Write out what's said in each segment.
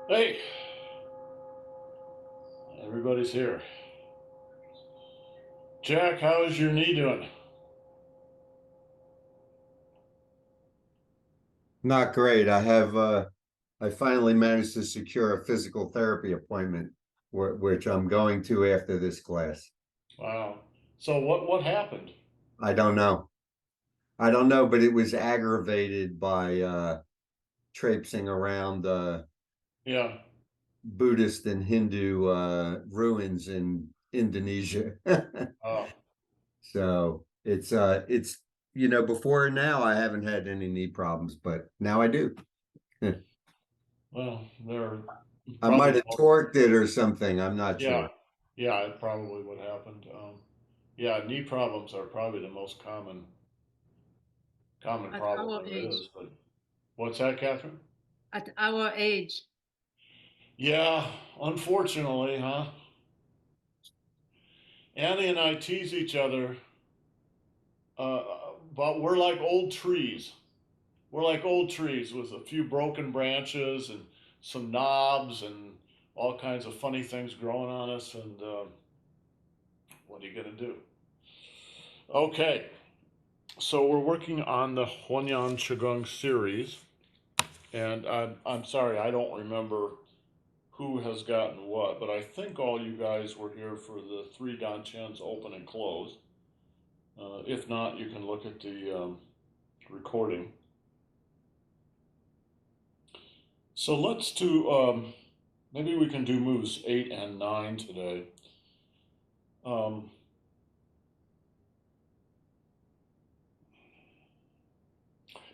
Hey, everybody's here. Jack, how is your knee doing? Not great. I finally managed to secure a physical therapy appointment, which I'm going to after this class. Wow. So what happened? I don't know. I don't know, but it was aggravated by traipsing around Yeah. Buddhist and Hindu ruins in Indonesia. Oh, So it's before and now I haven't had any knee problems, but now I do. well, they're I probably might the have most. torqued it or something. I'm not Yeah, sure. yeah, it probably what happened. Yeah, knee problems are probably the most common At problem our there age, is. But what's that, Catherine? at our age, Yeah, unfortunately, huh? Annie and I tease each other, uh, but we're like old trees. We're like old trees with a few broken branches and some knobs and all kinds of funny things growing on us. And what are you going to do? Okay, so we're working on the Huanyan Qigong series. And I'm sorry, I don't remember who has gotten what, but I think all you guys were here for the three Danchens open and close. If not, you can look at the recording. So let's do, maybe we can do moves 8 and 9 today. Um,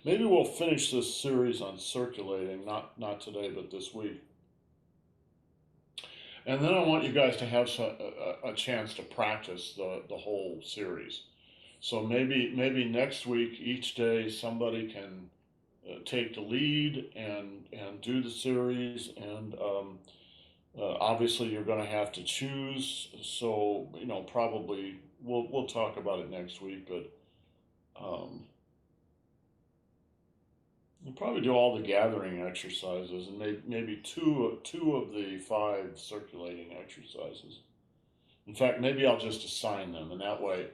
Maybe we'll finish this series on circulating, not today, but this week. And then I want you guys to have a chance to practice the whole series. So maybe next week, each day, somebody can take the lead and do the series. And obviously, you're going to have to choose. So probably we'll talk about it next week, but. We'll probably do all the gathering exercises and maybe two of the five circulating exercises. In fact, maybe I'll just assign them, and that way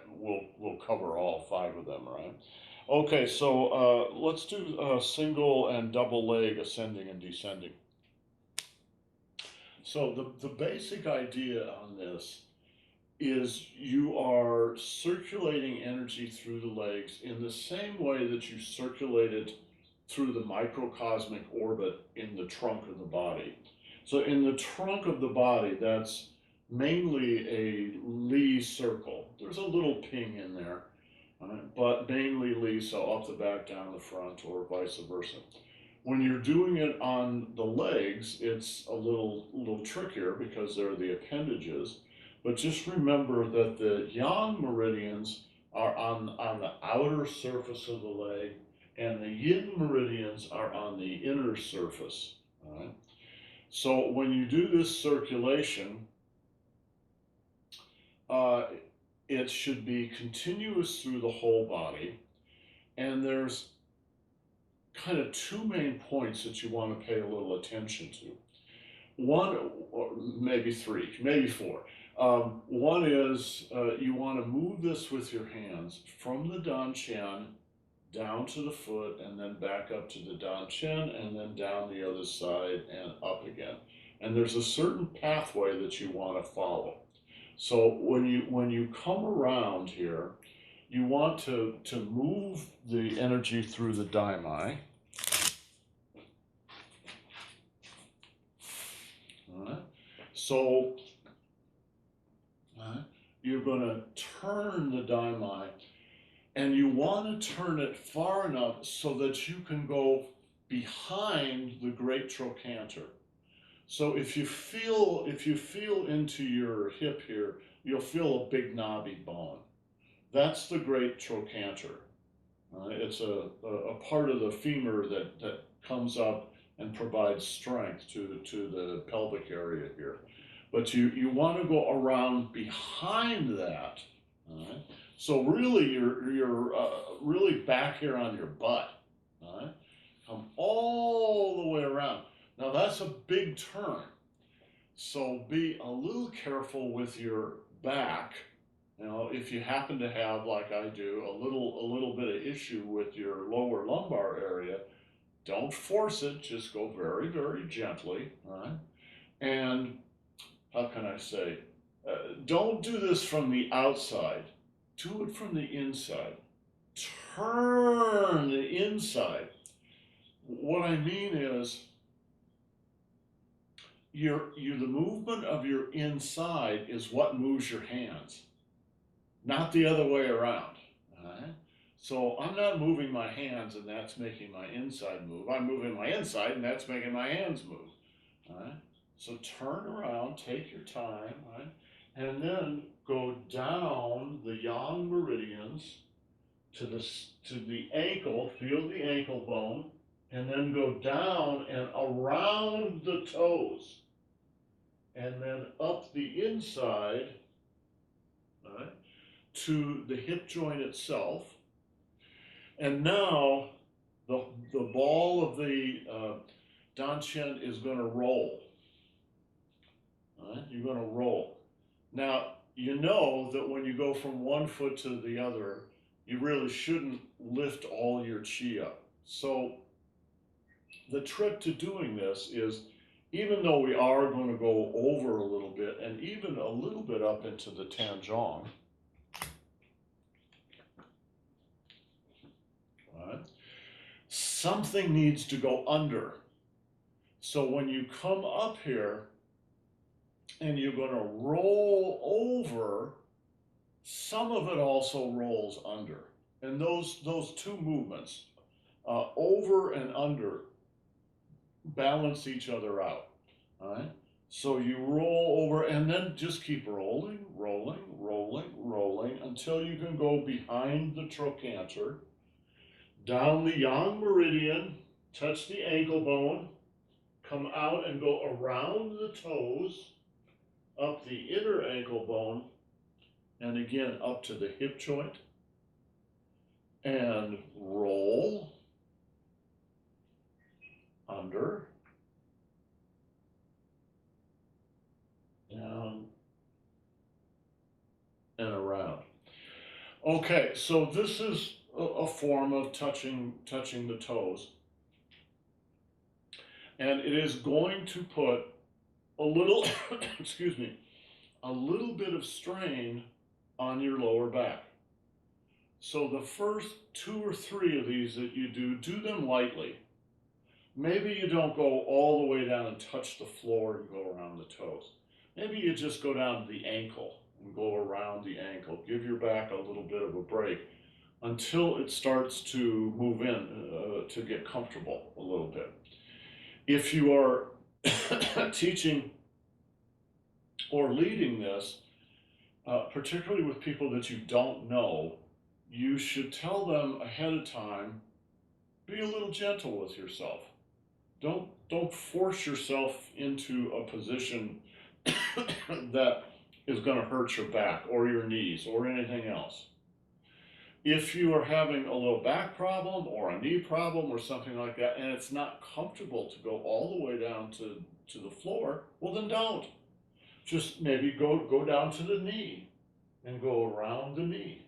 we'll cover all five of them, right? Okay, so let's do single and double leg ascending and descending. So the basic idea on this is you are circulating energy through the legs in the same way that you circulate it through the microcosmic orbit in the trunk of the body. So, in the trunk of the body, that's mainly a Lee circle. There's a little ping in there, but mainly Lee, so up the back, down the front, or vice versa. When you're doing it on the legs, it's a little trickier because they're the appendages. But just remember that the yang meridians are on the outer surface of the leg, and the yin meridians are on the inner surface. All right. So when you do this circulation, uh, it should be continuous through the whole body, and there's kind of two main points that you want to pay a little attention to. One, or maybe three, maybe four. One is you want to move this with your hands from the Dan Chen down to the foot and then back up to the Dan Chen and then down the other side and up again. And there's a certain pathway that you want to follow. So when you come around here, you want to move the energy through the daimai. All right. So you're going to turn the daimai, and you want to turn it far enough so that you can go behind the great trochanter. So if you feel into your hip here, you'll feel a big knobby bone. That's the great trochanter. It's a part of the femur that comes up and provides strength to the pelvic area here. But you want to go around behind that. All right? So really, you're really back here on your butt. All right? come all the way around. Now that's a big turn. So be a little careful with your back. You know, if you happen to have, like I do, a little bit of issue with your lower lumbar area, don't force it, just go very, very gently, all right? And how can I say, don't do this from the outside, do it from the inside. Turn the inside. What I mean is, the movement of your inside is what moves your hands, not the other way around. All right? So I'm not moving my hands and that's making my inside move. I'm moving my inside and that's making my hands move. All right? So turn around, take your time, right? And then go down the yang meridians to the ankle, feel the ankle bone, and then go down and around the toes. And then up the inside, right, to the hip joint itself. And now the ball of the dantian is going to roll. Right? You're going to roll. Now, you know that when you go from one foot to the other, you really shouldn't lift all your chi up. So the trick to doing this is, even though we are going to go over a little bit and even a little bit up into the Tanjong, right, something needs to go under. So when you come up here and you're going to roll over, some of it also rolls under. And those two movements, over and under, balance each other out. All right? So you roll over and then just keep rolling, rolling, rolling, rolling until you can go behind the trochanter, down the yang meridian, touch the ankle bone, come out and go around the toes, up the inner ankle bone, and again up to the hip joint, and roll under, down, and around. Okay, so this is a form of touching the toes. And it is going to put a little, excuse me, a little bit of strain on your lower back. So the first 2 or 3 of these that you do them lightly. Maybe you don't go all the way down and touch the floor and go around the toes. Maybe you just go down to the ankle and go around the ankle. Give your back a little bit of a break until it starts to move in, to get comfortable a little bit. If you are teaching or leading this, particularly with people that you don't know, you should tell them ahead of time, be a little gentle with yourself. Don't force yourself into a position that is going to hurt your back or your knees or anything else. If you are having a low back problem or a knee problem or something like that, and it's not comfortable to go all the way down to the floor, well then don't. Just maybe go down to the knee and go around the knee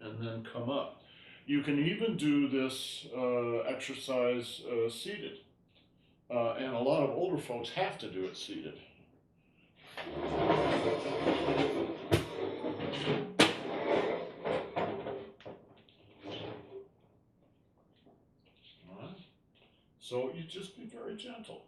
and then come up. You can even do this exercise seated. And a lot of older folks have to do it seated. All right. So you just be very gentle.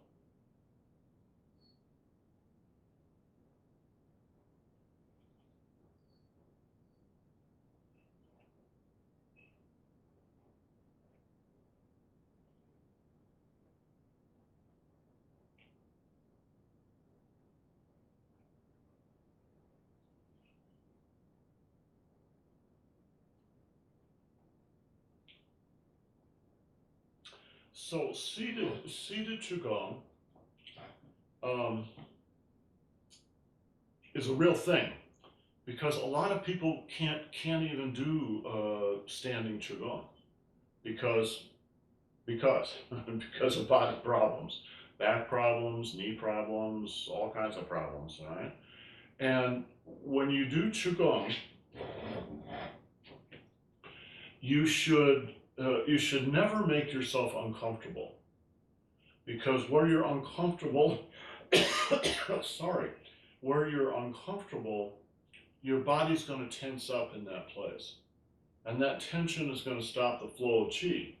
So seated Qigong is a real thing, because a lot of people can't even do standing Qigong, because because because of body problems, back problems, knee problems, all kinds of problems, right? And when you do Qigong, you should never make yourself uncomfortable, because where you're uncomfortable, sorry, where you're uncomfortable, your body's going to tense up in that place, and that tension is going to stop the flow of qi,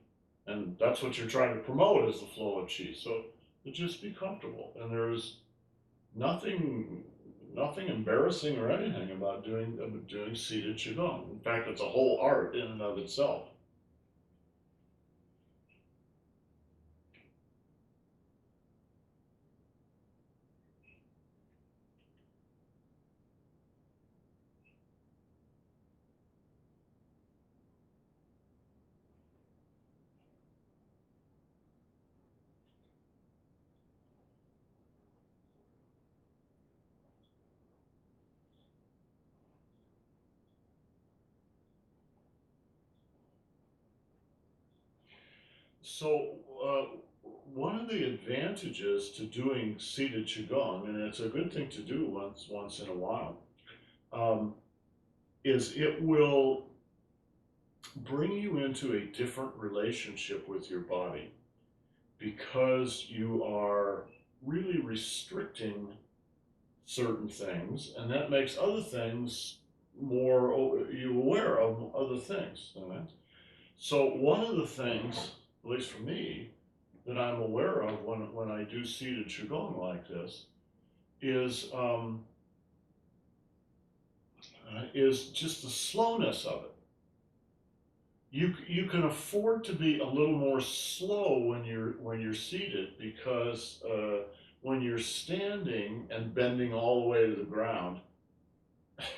and that's what you're trying to promote is the flow of qi. So just be comfortable, and there's nothing embarrassing or anything about doing seated qigong. In fact, it's a whole art in and of itself. So one of the advantages to doing seated qigong, and it's a good thing to do once in a while, um, is it will bring you into a different relationship with your body, because you are really restricting certain things, and that makes other things more you aware of other things. Right? So one of the things, at least for me, that I'm aware of when I do seated qigong like this is just the slowness of it. You can afford to be a little more slow when you're seated, because when you're standing and bending all the way to the ground,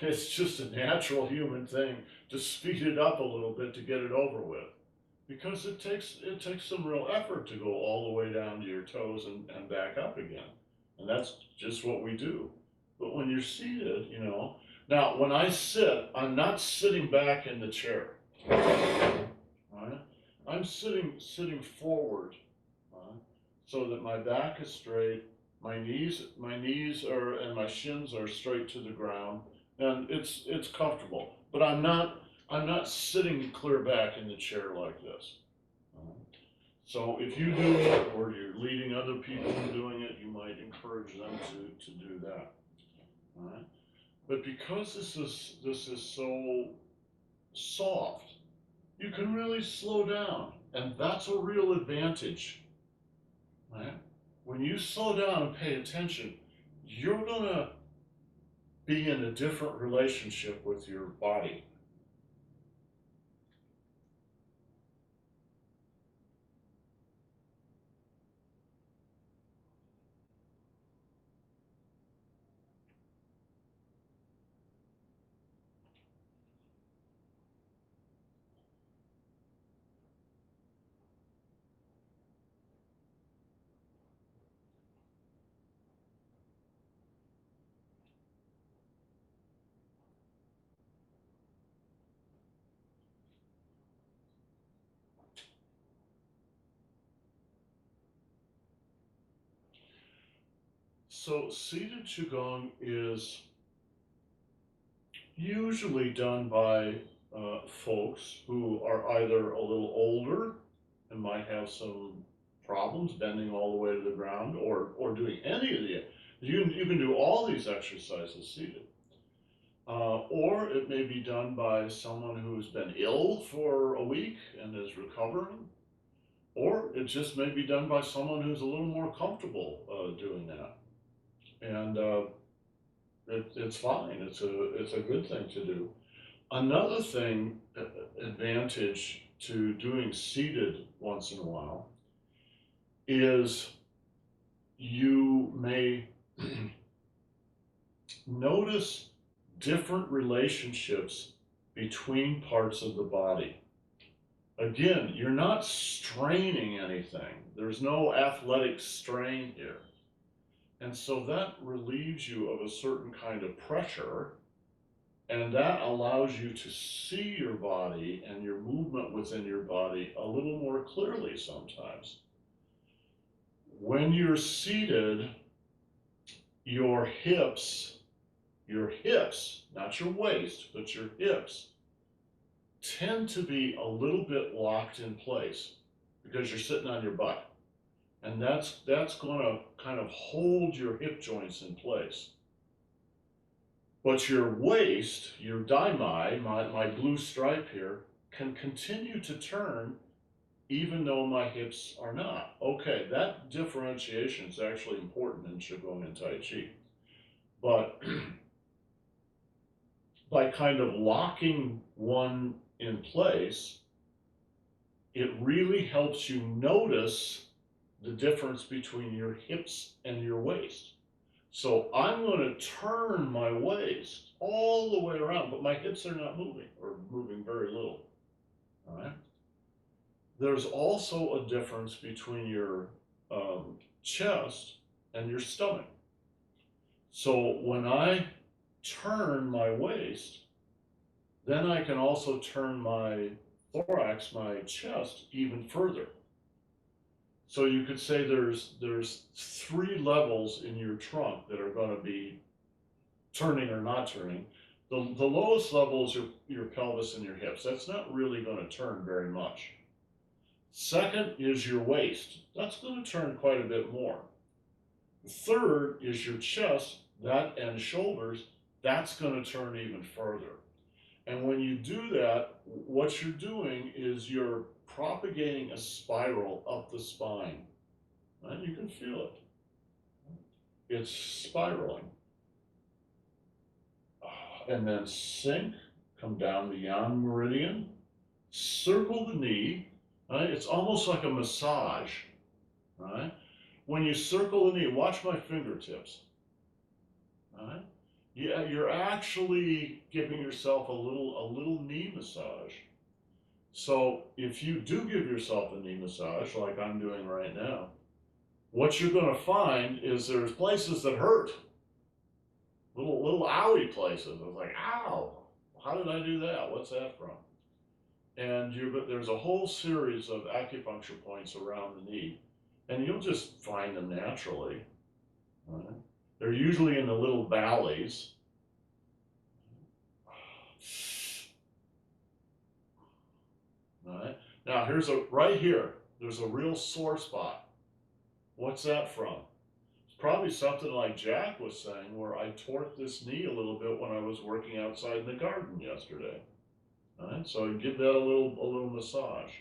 it's just a natural human thing to speed it up a little bit to get it over with, because it takes some real effort to go all the way down to your toes and back up again, and that's just what we do. But when you're seated, now when I sit, I'm not sitting back in the chair. Right? I'm sitting forward, right? So that my back is straight, my knees are and my shins are straight to the ground, and it's comfortable. But I'm not sitting clear back in the chair like this. Right? So if you do it, or you're leading other people in doing it, you might encourage them to do that. Right? But because this is so soft, you can really slow down, and that's a real advantage. Right? When you slow down and pay attention, you're gonna be in a different relationship with your body. So seated qigong is usually done by folks who are either a little older and might have some problems bending all the way to the ground, or doing any of the. You can do all these exercises seated. Or it may be done by someone who's been ill for a week and is recovering. Or it just may be done by someone who's a little more comfortable doing that. And it's fine. It's a good thing to do. Another thing, advantage to doing seated once in a while, is you may notice different relationships between parts of the body. Again, you're not straining anything. There's no athletic strain here. And so that relieves you of a certain kind of pressure, And that allows you to see your body and your movement within your body a little more clearly sometimes. When you're seated, your hips, not your waist, but your hips, tend to be a little bit locked in place because you're sitting on your butt. And that's going to kind of hold your hip joints in place. But your waist, your daimai, my blue stripe here, can continue to turn even though my hips are not. Okay, that differentiation is actually important in Qigong and Tai Chi. But by kind of locking one in place, it really helps you notice the difference between your hips and your waist. So I'm going to turn my waist all the way around, but my hips are not moving or moving very little. All right. There's also a difference between your chest and your stomach. So when I turn my waist, then I can also turn my thorax, my chest, even further. So you could say there's 3 levels in your trunk that are going to be turning or not turning. The lowest level is your pelvis and your hips. That's not really going to turn very much. Second is your waist. That's going to turn quite a bit more. Third is your chest, that and shoulders. That's going to turn even further. And when you do that, what you're doing is you're propagating a spiral up the spine. And you can feel it. It's spiraling. And then sink, come down the Yang meridian, circle the knee. Right? It's almost like a massage. Right? When you circle the knee, watch my fingertips. Right? Yeah, you're actually giving yourself a little knee massage. So if you do give yourself a knee massage, like I'm doing right now, what you're going to find is there's places that hurt, little owie places. I was like, ow, how did I do that? What's that from? And there's a whole series of acupuncture points around the knee, and you'll just find them naturally. Right? They're usually in the little valleys. Right? Now right here, there's a real sore spot. What's that from? It's probably something like Jack was saying, where I torqued this knee a little bit when I was working outside in the garden yesterday. Right? So give that a little massage.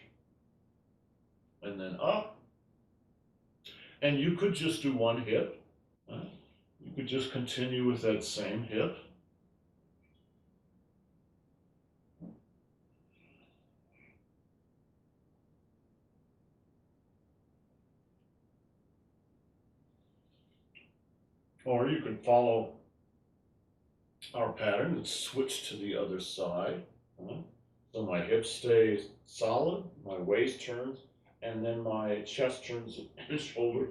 And then up. And you could just do one hip. Right? You could just continue with that same hip. Or you can follow our pattern and switch to the other side. Right? So my hips stay solid, my waist turns, and then my chest turns and shoulder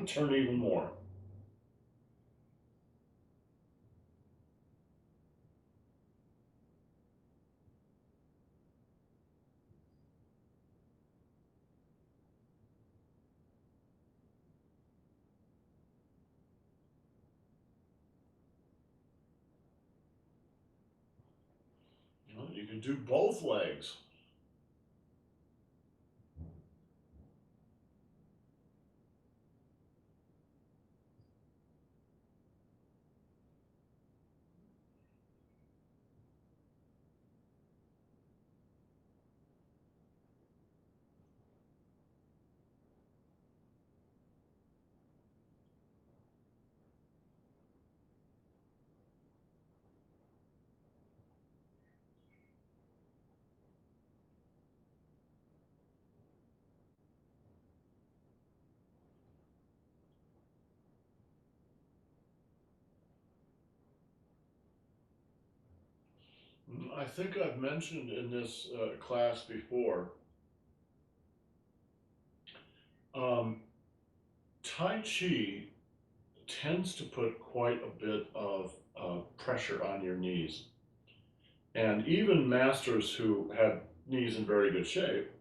turn even more. You can do both legs. I think I've mentioned in this class before, Tai Chi tends to put quite a bit of pressure on your knees. And even masters who have knees in very good shape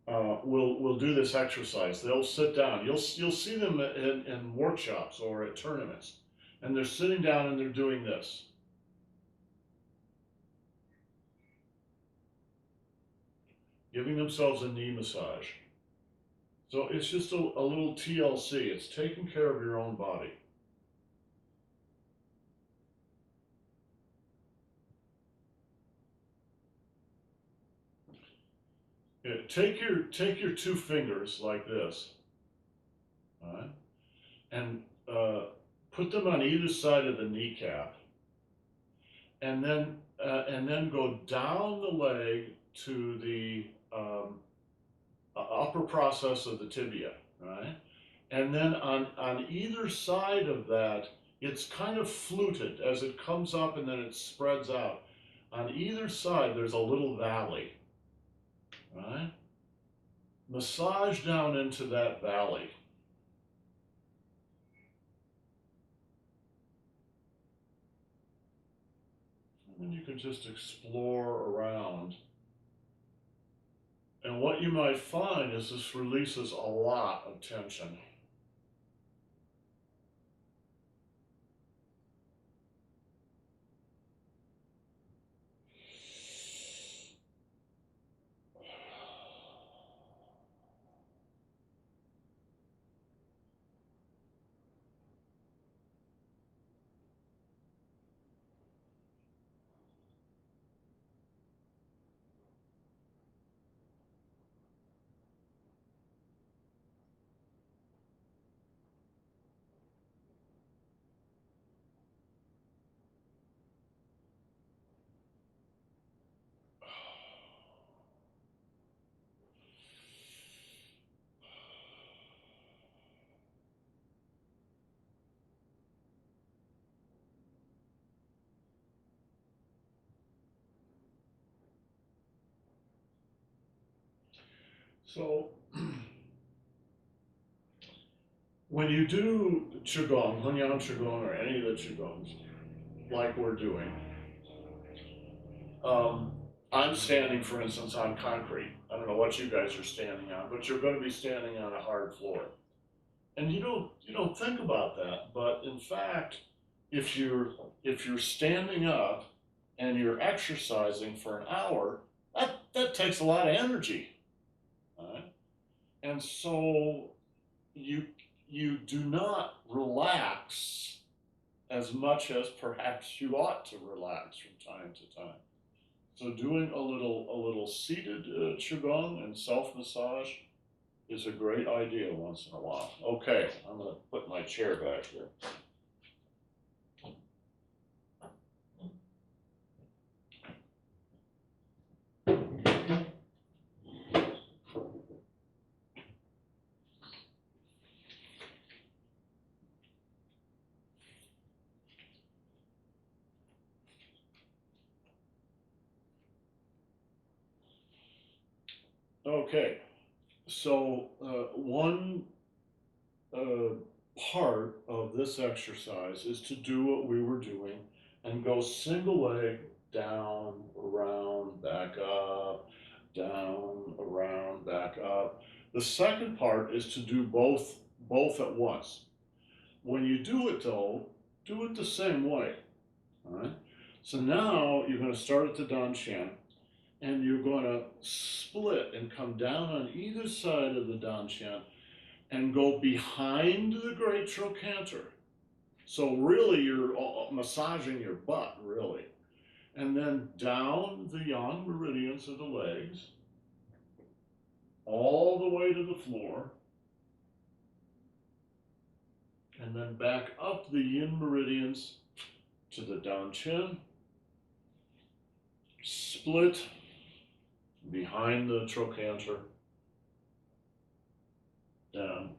will do this exercise. They'll sit down. You'll see them in workshops or at tournaments, and they're sitting down and they're doing this. Giving themselves a knee massage. So it's just a little TLC. It's taking care of your own body. Yeah, take your two fingers like this, all right, and put them on either side of the kneecap, and then go down the leg to the upper process of the tibia, right? And then on either side of that, it's kind of fluted as it comes up and then it spreads out. On either side, there's a little valley, right? Massage down into that valley. And then you can just explore around. And what you might find is this releases a lot of tension. So when you do Qigong, HUNY0UAN Qigong, or any of the Qigongs, like we're doing, I'm standing, for instance, on concrete. I don't know what you guys are standing on, but you're going to be standing on a hard floor. And you don't think about that, but in fact, if you're standing up and you're exercising for an hour, that takes a lot of energy, right? And so you do not relax as much as perhaps you ought to relax from time to time. So doing a little seated qigong and self massage is a great idea once in a while. Okay, I'm going to put my chair back here. Okay, so one part of this exercise is to do what we were doing and go single leg down, around, back up, down, around, back up. The second part is to do both at once. When you do it though, do it the same way. All right. So now you're going to start at the Danshan, and you're going to split and come down on either side of the Danshan and go behind the great trochanter. So really you're massaging your butt, really. And then down the yang meridians of the legs, all the way to the floor, and then back up the yin meridians to the Danshan, split behind the trochanter, down.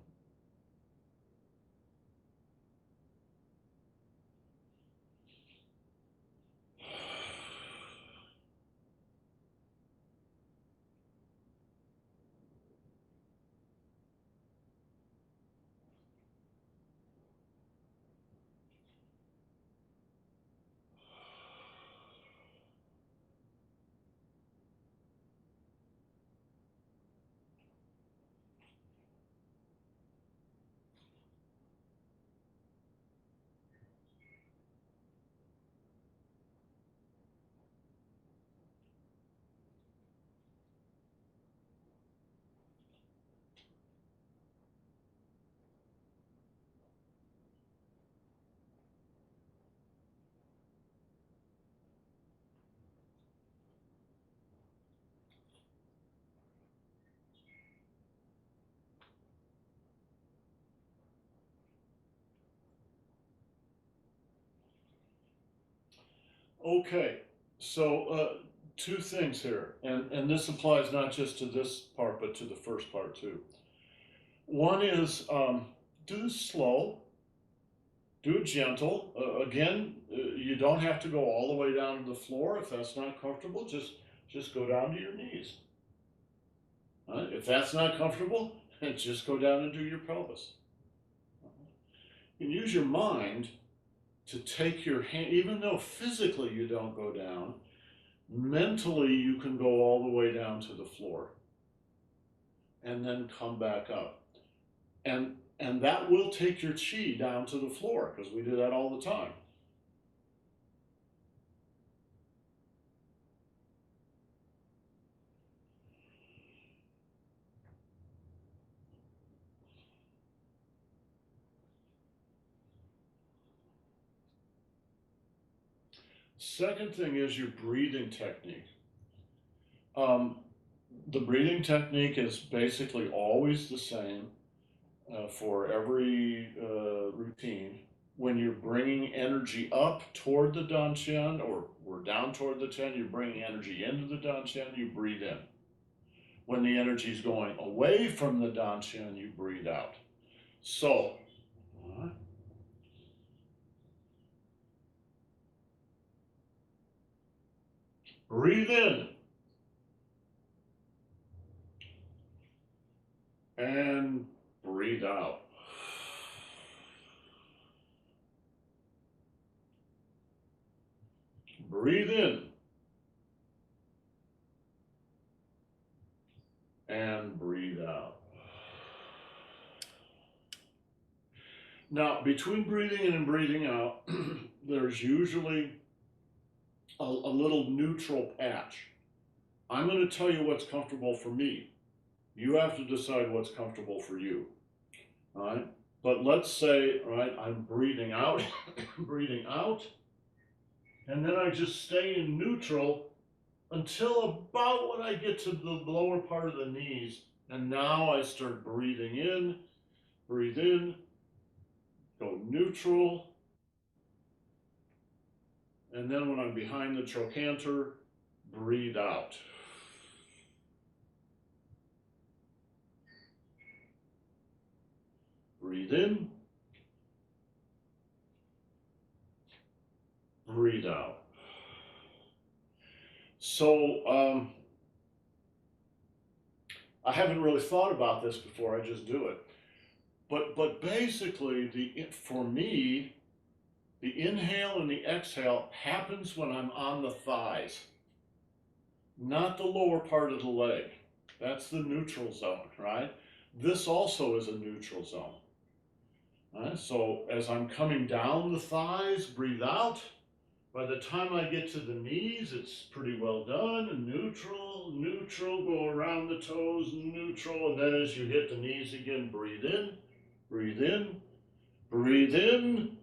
Okay, so two things here, and this applies not just to this part, but to the first part too. One is do this slow, do it gentle. Again, you don't have to go all the way down to the floor if that's not comfortable. Just go down to your knees. If that's not comfortable, just go down and do your pelvis. You can use your mind to take your hand, even though physically you don't go down, mentally you can go all the way down to the floor and then come back up. And that will take your chi down to the floor because we do that all the time. Second thing is your breathing technique. The breathing technique is basically always the same for every routine. When you're bringing energy up toward the dantian or down toward the ten, you're bringing energy into the dantian, you breathe in. When the energy is going away from the dantian, you breathe out. So, breathe in and breathe out. Breathe in and breathe out. Now, between breathing in and breathing out, there's usually a little neutral patch. I'm going to tell you what's comfortable for me. You have to decide what's comfortable for you. All right? But let's say, all right, I'm breathing out, breathing out, and then I just stay in neutral until about when I get to the lower part of the knees. And now I start breathing in, breathe in, go neutral. And then when I'm behind the trochanter, breathe out. Breathe in, breathe out. So I haven't really thought about this before, I just do it. But basically, for me, the inhale and the exhale happens when I'm on the thighs, not the lower part of the leg. That's the neutral zone, right? This also is a neutral zone. Right? So as I'm coming down the thighs, breathe out. By the time I get to the knees, it's pretty well done. Neutral, neutral, go around the toes, neutral. And then as you hit the knees again, breathe in, breathe in, breathe in.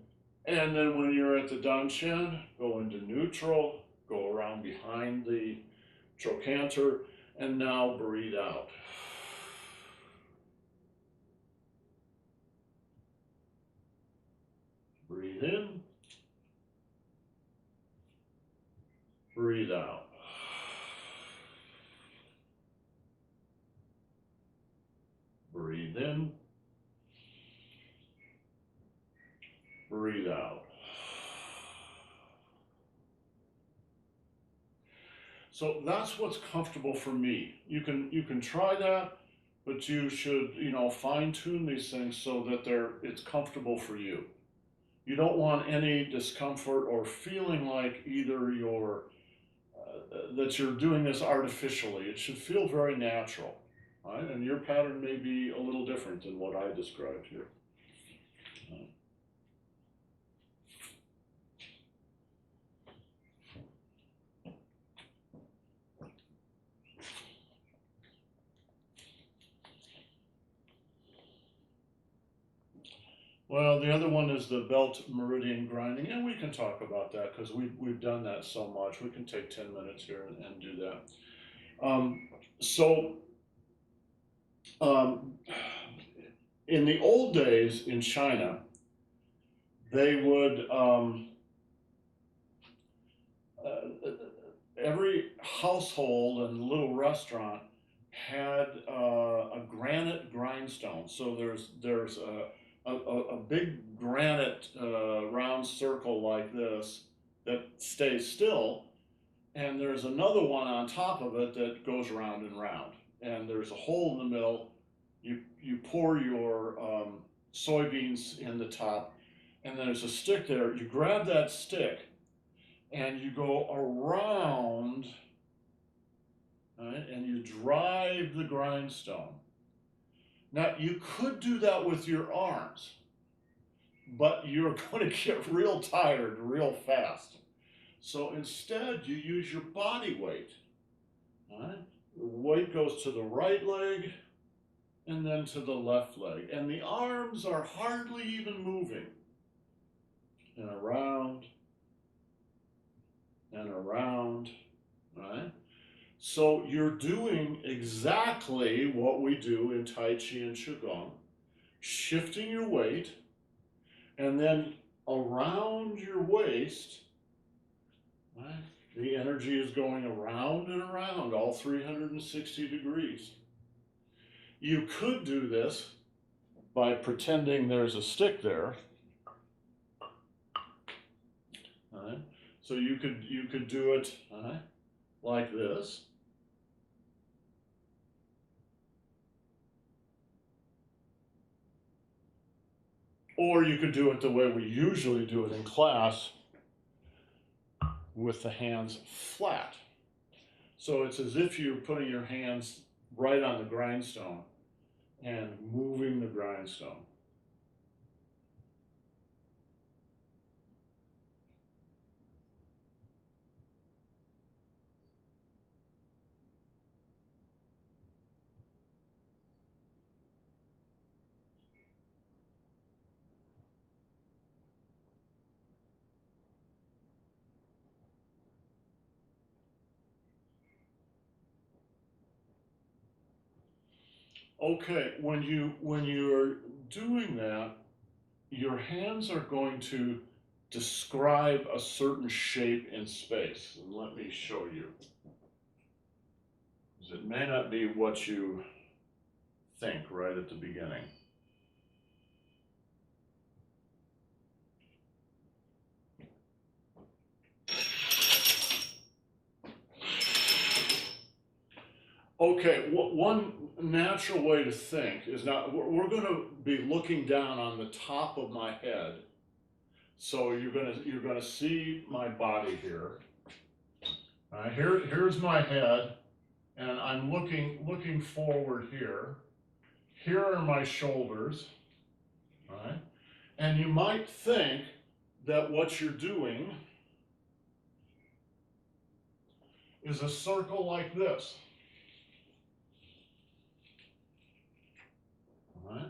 And then when you're at the dantian, go into neutral, go around behind the trochanter, and now breathe out. Breathe in, breathe out. Breathe in, breathe out. So that's what's comfortable for me. You can try that, but you should, fine tune these things so that it's comfortable for you. You don't want any discomfort or feeling like either that you're doing this artificially. It should feel very natural, right? And your pattern may be a little different than what I described here. Well, the other one is the belt meridian grinding, and we can talk about that because we've done that so much. We can take 10 minutes here and do that. In the old days in China, they would every household and little restaurant had a granite grindstone. So there's a big granite round circle like this that stays still, and there's another one on top of it that goes round and round. And there's a hole in the middle. You pour your soybeans in the top, and there's a stick there. You grab that stick, and you go around, right, and you drive the grindstone. Now, you could do that with your arms, but you're going to get real tired real fast. So instead, you use your body weight. Right? The weight goes to the right leg and then to the left leg. And the arms are hardly even moving. And around and around, right? So you're doing exactly what we do in Tai Chi and Qigong, shifting your weight, and then around your waist, right? The energy is going around and around all 360 degrees. You could do this by pretending there's a stick there. Right? So you could do it like this. Or you could do it the way we usually do it in class, with the hands flat. So it's as if you're putting your hands right on the grindstone and moving the grindstone. Okay, when you're doing that, your hands are going to describe a certain shape in space. And let me show you. Because it may not be what you think right at the beginning. Okay, one natural way to think is not, we're going to be looking down on the top of my head. So you're gonna see my body here. Here's my head, and I'm looking forward here. Here are my shoulders, right? And you might think that what you're doing is a circle like this. Right?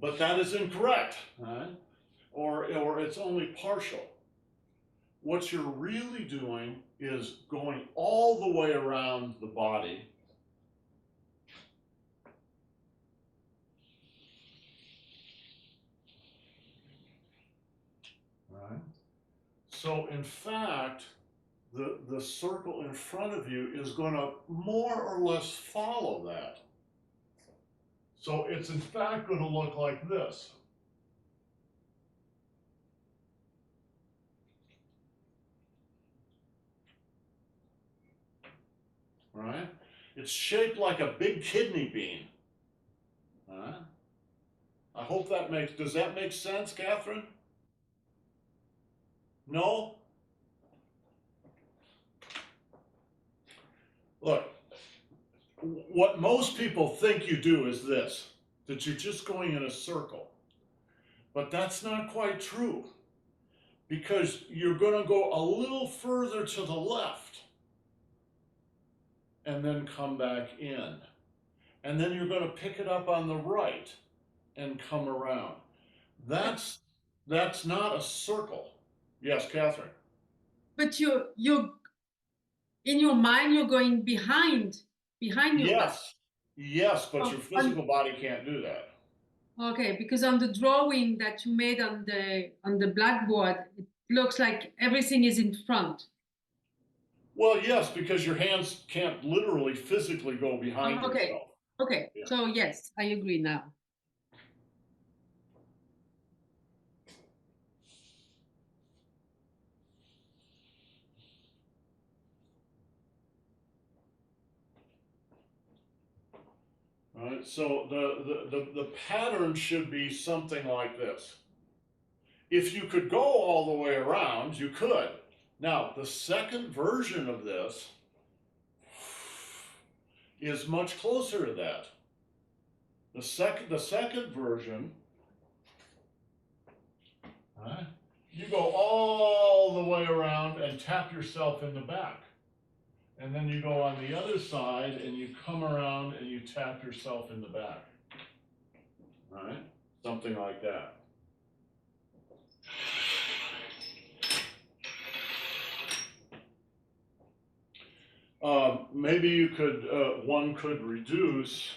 But that is incorrect, right? Or it's only partial. What you're really doing is going all the way around the body. Right? So in fact, the circle in front of you is going to more or less follow that. So it's in fact going to look like this. Right? It's shaped like a big kidney bean. Right? I hope does that make sense, Catherine? No? Look, what most people think you do is this, that you're just going in a circle. But that's not quite true, because you're going to go a little further to the left and then come back in. And then you're going to pick it up on the right and come around. That's not a circle. Yes, Catherine. But you in your mind you're going behind your back. Yes, but your physical body can't do that. Okay, because on the drawing that you made on the blackboard, it looks like everything is in front. Well, yes, because your hands can't literally physically go behind Okay. yourself. Okay. Yeah. So yes, I agree now. All right, so the pattern should be something like this. If you could go all the way around, you could. Now, the second version of this is much closer to that. The second version, right, you go all the way around and tap yourself in the back. And then you go on the other side and you come around and you tap yourself in the back. All right? Something like that. Maybe you could, one could reduce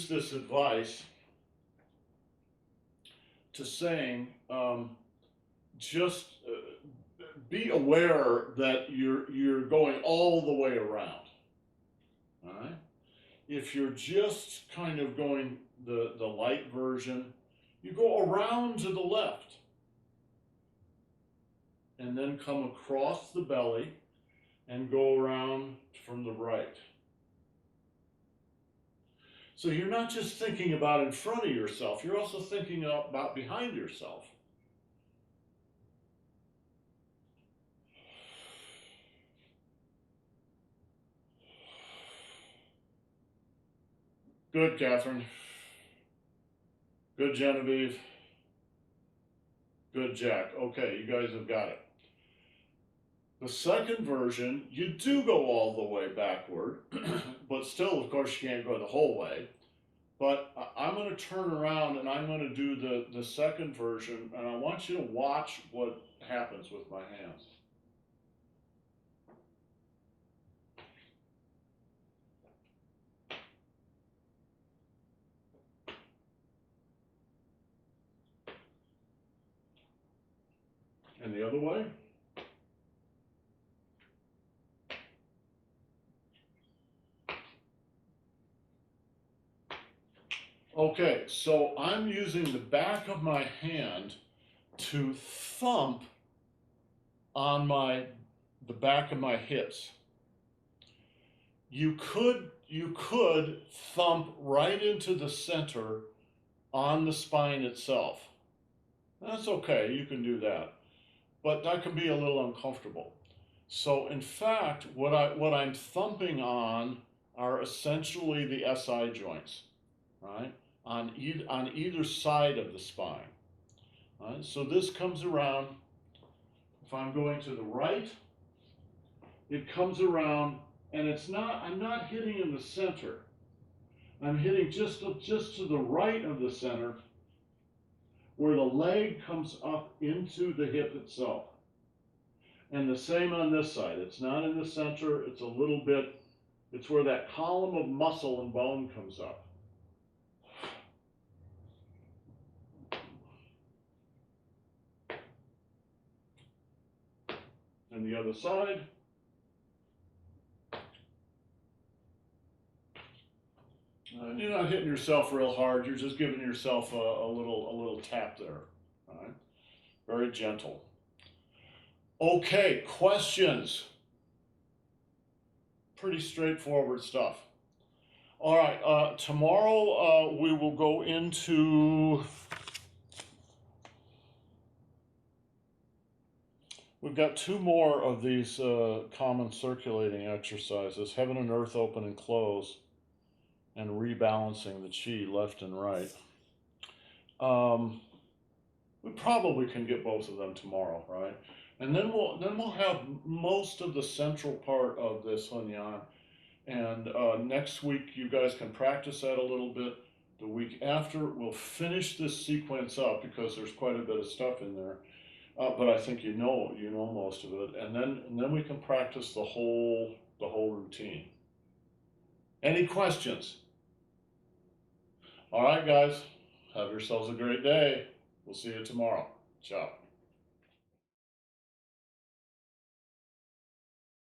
this advice to saying, just be aware that you're going all the way around. All right. If you're just kind of going the light version, you go around to the left and then come across the belly and go around from the right. So you're not just thinking about in front of yourself, you're also thinking about behind yourself. Good, Catherine. Good, Genevieve. Good, Jack. Okay, you guys have got it. The second version, you do go all the way backward, but still, of course, you can't go the whole way. But I'm going to turn around and I'm going to do the second version, and I want you to watch what happens with my hands. And the other way. Okay, so I'm using the back of my hand to thump on the back of my hips. You could thump right into the center on the spine itself. That's okay, you can do that. But that can be a little uncomfortable. So in fact, what I'm thumping on are essentially the SI joints, right? On either side of the spine. Right? So this comes around, if I'm going to the right, it comes around, and I'm not hitting in the center. I'm hitting just to the right of the center, where the leg comes up into the hip itself. And the same on this side. It's not in the center, it's a little bit, it's where that column of muscle and bone comes up. And the other side. You're not hitting yourself real hard, you're just giving yourself a little tap there. All right? Very gentle. Okay, questions. Pretty straightforward stuff. All right, tomorrow we will go into, we've got two more of these common circulating exercises, heaven and earth open and close, and rebalancing the chi left and right. We probably can get both of them tomorrow, right? And then we'll have most of the central part of this HUNY0UAN. And next week you guys can practice that a little bit. The week after we'll finish this sequence up because there's quite a bit of stuff in there. But I think you know most of it. And then we can practice the whole routine. Any questions? All right, guys. Have yourselves a great day. We'll see you tomorrow. Ciao.